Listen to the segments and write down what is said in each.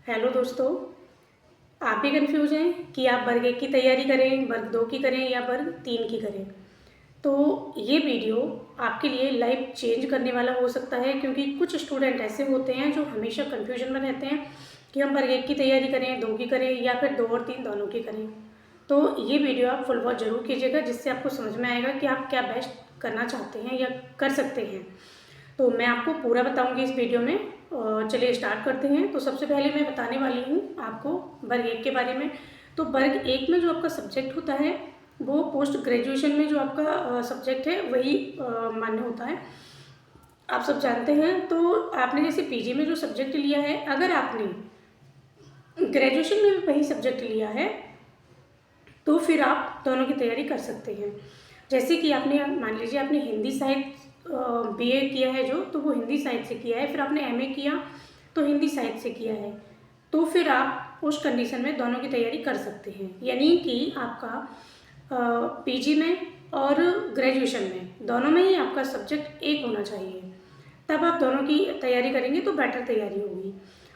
Hello दोस्तों, आप भी कंफ्यूज हैं कि आप वर्ग 1 की तैयारी करें, वर्ग 2 की करें या वर्ग 3 की करें। तो ये वीडियो आपके लिए लाइफ चेंज करने वाला हो सकता है, क्योंकि कुछ स्टूडेंट ऐसे होते हैं जो हमेशा कंफ्यूजन में रहते हैं कि हम वर्ग 1 की तैयारी करें, 2 की करें या फिर 2 और 3 दोनों की करें। तो ये वीडियो आप फुल वॉच ज़रूर कीजिएगा, जिससे आपको समझ में आएगा कि आप क्या बेस्ट करना चाहते हैं या कर सकते हैं। तो मैं आपको पूरा बताऊंगी इस वीडियो में। चलिए स्टार्ट करते हैं। तो सबसे पहले मैं बताने वाली हूँ आपको वर्ग 1 के बारे में। तो वर्ग 1 में जो आपका सब्जेक्ट होता है वो पोस्ट ग्रेजुएशन में जो आपका सब्जेक्ट है वही मान्य होता है, आप सब जानते हैं। तो आपने जैसे पीजी में जो सब्जेक्ट लिया है, अगर आपने ग्रेजुएशन में भी वही सब्जेक्ट लिया है तो फिर आप दोनों की तैयारी कर सकते हैं। जैसे कि आपने मान लीजिए आपने हिंदी साहित्य बीए किया है जो, तो वो हिंदी साहित्य से किया है, फिर आपने एमए किया तो हिंदी साहित्य से किया है, तो फिर आप उस कंडीशन में दोनों की तैयारी कर सकते हैं। यानी कि आपका पीजी में और ग्रेजुएशन में दोनों में ही आपका सब्जेक्ट एक होना चाहिए, तब आप दोनों की तैयारी करेंगे तो बेटर तैयारी होगी।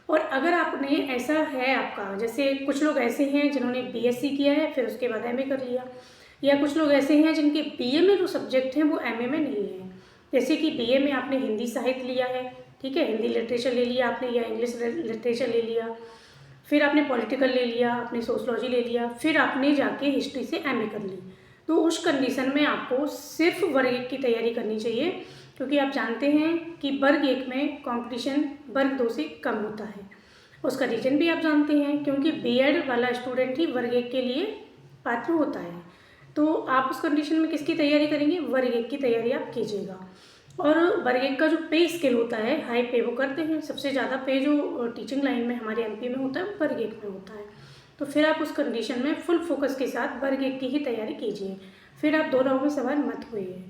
और अगर आपने ऐसा है आपका, जैसे कुछ लोग ऐसे हैं जिन्होंने बीएससी किया है फिर उसके बाद एमए कर लिया, या कुछ लोग ऐसे हैं जिनके बीए में जो सब्जेक्ट हैं वो एमए में नहीं है। जैसे कि बीए में आपने हिंदी साहित्य लिया है, ठीक है, हिंदी लिटरेचर ले लिया आपने या इंग्लिश लिटरेचर ले लिया, फिर आपने पॉलिटिकल ले लिया, आपने सोशलॉजी ले लिया, फिर आपने जाके हिस्ट्री से एमए कर ली, तो उस कंडीशन में आपको सिर्फ वर्ग 1 की तैयारी करनी चाहिए, क्योंकि आप जानते हैं कि वर्ग 1 में कंपटीशन वर्ग 2 से कम होता है। उसका रीज़न भी आप जानते हैं, क्योंकि बीएड वाला स्टूडेंट ही वर्ग 1 के लिए पात्र होता है। तो आप उस कंडीशन में किसकी तैयारी करेंगे? वर्ग 1 की तैयारी आप कीजिएगा। और वर्ग 1 का जो पे स्केल होता है, हाई पे वो करते हैं। सबसे ज़्यादा पे जो टीचिंग लाइन में हमारे एमपी में होता है वर्ग 1 में होता है। तो फिर आप उस कंडीशन में फुल फोकस के साथ वर्ग 1 की ही तैयारी कीजिए, फिर आप 2 राहों में सवार मत होइए।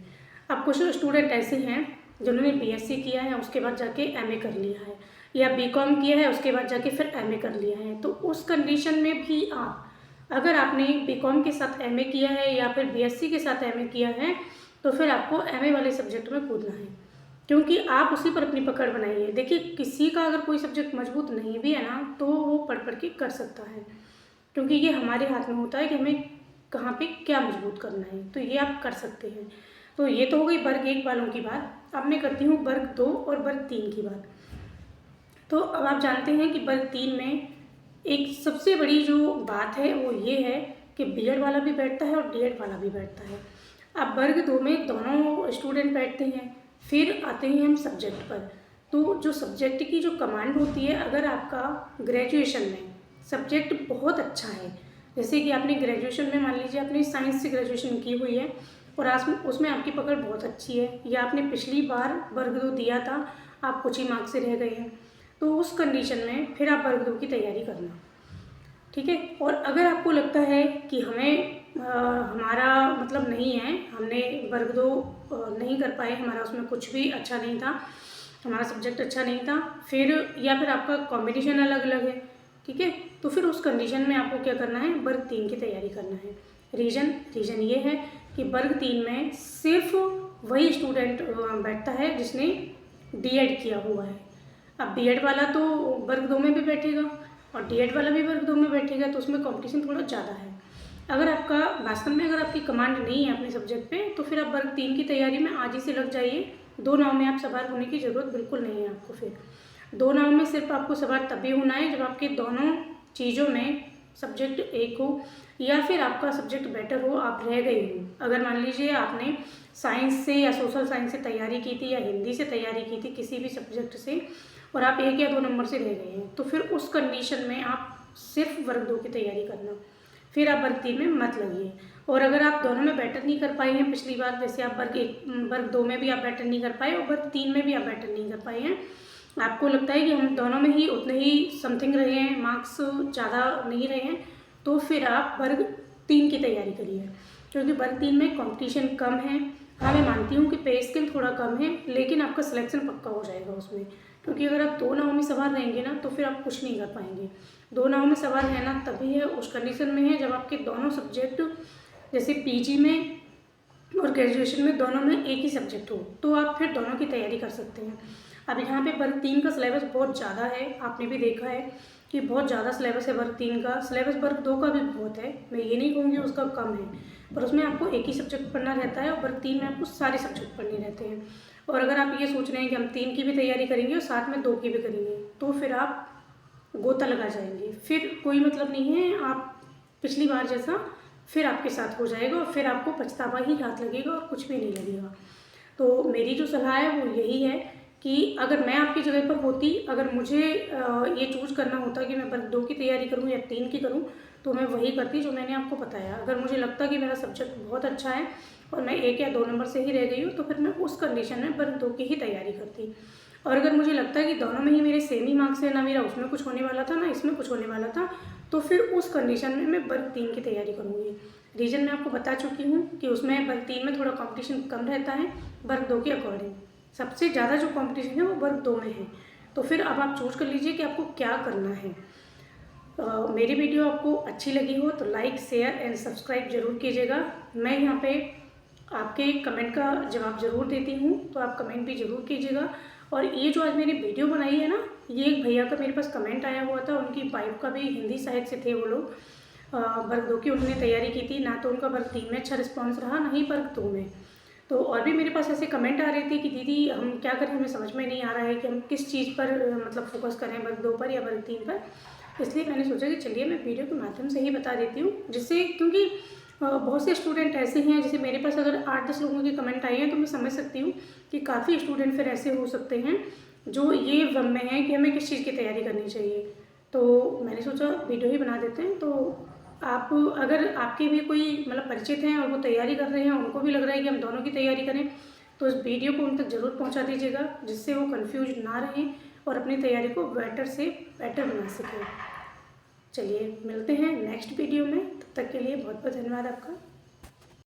अब कुछ स्टूडेंट ऐसे हैं जिन्होंने बीएससी किया है उसके बाद जाके एमए कर लिया है, या बीकॉम किया है उसके बाद जाके फिर एमए कर लिया है, तो उस कंडीशन में भी आप, अगर आपने बीकॉम के साथ एमए किया है या फिर बीएससी के साथ एमए किया है, तो फिर आपको एमए वाले सब्जेक्ट में कूदना है, क्योंकि आप उसी पर अपनी पकड़ बनाइए। देखिए, किसी का अगर कोई सब्जेक्ट मजबूत नहीं भी है ना, तो वो पढ़ के कर सकता है, क्योंकि ये हमारे हाथ में होता है कि हमें कहाँ पे क्या मजबूत करना है, तो ये आप कर सकते हैं। तो ये तो हो गई वर्ग 1 वालों की बात। अब मैं करती हूँ वर्ग 2 और वर्ग 3 की बात। तो अब आप जानते हैं कि वर्ग 3 में एक सबसे बड़ी जो बात है वो ये है कि बीएड वाला भी बैठता है और डीएड वाला भी बैठता है। अब वर्ग 2 में दोनों स्टूडेंट बैठते हैं। फिर आते हैं हम सब्जेक्ट पर। तो जो सब्जेक्ट की जो कमांड होती है, अगर आपका ग्रेजुएशन में सब्जेक्ट बहुत अच्छा है, जैसे कि आपने ग्रेजुएशन में मान लीजिए आपने साइंस से ग्रेजुएशन की हुई है और आज उसमें आपकी पकड़ बहुत अच्छी है, या आपने पिछली बार वर्ग 2 दिया था, आप कुछ ही मार्क्स से रह गए हैं, तो उस कंडीशन में फिर आप वर्ग 2 की तैयारी करना, ठीक है। और अगर आपको लगता है कि हमें हमारा मतलब नहीं है, हमने वर्ग 2 नहीं कर पाए, हमारा उसमें कुछ भी अच्छा नहीं था, हमारा सब्जेक्ट अच्छा नहीं था, फिर या फिर आपका कॉम्बिनेशन अलग अलग है, ठीक है, तो फिर उस कंडीशन में आपको क्या करना है? वर्ग 3 की तैयारी करना है। रीज़न ये है कि वर्ग 3 में सिर्फ वही स्टूडेंट बैठता है जिसने बीएड किया हुआ है। अब बीएड वाला तो वर्ग 2 में भी बैठेगा और डीएड वाला भी वर्ग 2 में बैठेगा, तो उसमें कंपटीशन थोड़ा ज़्यादा है। अगर आपका वास्तव में अगर आपकी कमांड नहीं है अपने सब्जेक्ट पे, तो फिर आप वर्ग 3 की तैयारी में आज ही से लग जाइए। 2 नाव में आप सवार होने की ज़रूरत बिल्कुल नहीं है आपको। फिर 2 नाव में सिर्फ आपको सवार तभी होना है जब आपके दोनों चीज़ों में सब्जेक्ट एक हो, या फिर आपका सब्जेक्ट बेटर हो, आप रह गए हो। अगर मान लीजिए आपने साइंस से या सोशल साइंस से तैयारी की थी या हिंदी से तैयारी की थी, किसी भी सब्जेक्ट से, और आप 1 या 2 नंबर से रह गए हैं, तो फिर उस कंडीशन में आप सिर्फ वर्ग 2 की तैयारी करना, फिर आप वर्ग 3 में मत लगिए। और अगर आप दोनों में बेटर नहीं कर पाए हैं पिछली बार, जैसे आप वर्ग 2 में भी आप बेटर नहीं कर पाए और वर्ग 3 में भी आप बेटर नहीं कर पाए हैं, आपको लगता है कि हम दोनों में ही उतने ही समथिंग रहे हैं, मार्क्स ज़्यादा नहीं रहे हैं, तो फिर आप वर्ग 3 की तैयारी करिए, क्योंकि वर्ग 3 में कंपटीशन कम है। हाँ, मैं मानती हूँ कि पे स्केल थोड़ा कम है, लेकिन आपका सिलेक्शन पक्का हो जाएगा उसमें, क्योंकि अगर आप 2 नाव में सवार रहेंगे ना, तो फिर आप कुछ नहीं कर पाएंगे। 2 नाव में सवार रहना तभी है, उस कंडीशन में है, जब आपके दोनों सब्जेक्ट, जैसे पीजी में और ग्रेजुएशन में दोनों में एक ही सब्जेक्ट हो, तो आप फिर दोनों की तैयारी कर सकते हैं। अब यहाँ पे वर्ग 3 का सिलेबस बहुत ज़्यादा है, आपने भी देखा है कि बहुत ज़्यादा सिलेबस है वर्ग 3 का। सिलेबस वर्ग 2 का भी बहुत है, मैं ये नहीं कहूँगी उसका कम है, पर उसमें आपको एक ही सब्जेक्ट पढ़ना रहता है और वर्ग 3 में आपको सारे सब्जेक्ट पढ़ने रहते हैं। और अगर आप ये सोच रहे हैं कि हम 3 की भी तैयारी करेंगे और साथ में 2 की भी करेंगे, तो फिर आप गोता लगा जाएंगे, फिर कोई मतलब नहीं है। आप पिछली बार जैसा फिर आपके साथ हो जाएगा और फिर आपको पछतावा ही हाथ लगेगा और कुछ भी नहीं लगेगा। तो मेरी जो सलाह है वो यही है कि अगर मैं आपकी जगह पर होती, अगर मुझे ये चूज़ करना होता कि मैं वर्ग 2 की तैयारी करूँ या 3 की करूँ, तो मैं वही करती जो मैंने आपको बताया। अगर मुझे लगता कि मेरा सब्जेक्ट बहुत अच्छा है और मैं 1 या 2 नंबर से ही रह गई हूँ, तो फिर मैं उस कंडीशन में वर्ग 2 की ही तैयारी करती। और अगर मुझे लगता है कि दोनों में ही मेरे सेम ही मार्क्स है, ना मेरा उसमें कुछ होने वाला था ना इसमें कुछ होने वाला था, तो फिर उस कंडीशन में मैं वर्ग 3 की तैयारी करूँगी। रीज़न मैं आपको बता चुकी हूँ कि उसमें वर्ग 3 में थोड़ा कंपटीशन कम रहता है वर्ग 2 के अकॉर्डिंग। सबसे ज़्यादा जो कंपटीशन है वो वर्ग 2 में है। तो फिर अब आप चूज़ कर लीजिए कि आपको क्या करना है। मेरी वीडियो आपको अच्छी लगी हो तो लाइक, शेयर एंड सब्सक्राइब ज़रूर कीजिएगा। मैं यहाँ पे आपके कमेंट का जवाब ज़रूर देती हूँ, तो आप कमेंट भी ज़रूर कीजिएगा। और ये जो आज मैंने वीडियो बनाई है ना, ये एक भैया का मेरे पास कमेंट आया हुआ था, उनकी वाइफ का भी हिंदी साइड से थे वो लोग। वर्ग 2 की उन्होंने तैयारी की थी, ना तो उनका वर्ग 3 में अच्छा रिस्पॉन्स रहा, ना ही वर्ग 2 में। तो और भी मेरे पास ऐसे कमेंट आ रहे थे कि दीदी हम क्या करें, हमें समझ में नहीं आ रहा है कि हम किस चीज़ पर मतलब फोकस करें, वर्ग 2 पर या वर्ग 3 पर। इसलिए मैंने सोचा कि चलिए मैं वीडियो के माध्यम से ही बता देती हूँ, जिससे क्योंकि बहुत से स्टूडेंट ऐसे हैं, जैसे मेरे पास अगर 8-10 लोगों के कमेंट आए हैं तो मैं समझ सकती हूँ कि काफ़ी स्टूडेंट फिर ऐसे हो सकते हैं जो ये भ्रम में हैं कि हमें किस चीज़ की तैयारी करनी चाहिए। तो मैंने सोचा वीडियो ही बना देते हैं। तो आप अगर आपके भी कोई मतलब परिचित हैं और वो तैयारी कर रहे हैं, उनको भी लग रहा है कि हम दोनों की तैयारी करें, तो इस वीडियो को उन तक ज़रूर पहुंचा दीजिएगा, जिससे वो कंफ्यूज ना रहें और अपनी तैयारी को बेटर से बेटर बना सकें। चलिए मिलते हैं नेक्स्ट वीडियो में, तब तक के लिए बहुत बहुत धन्यवाद आपका।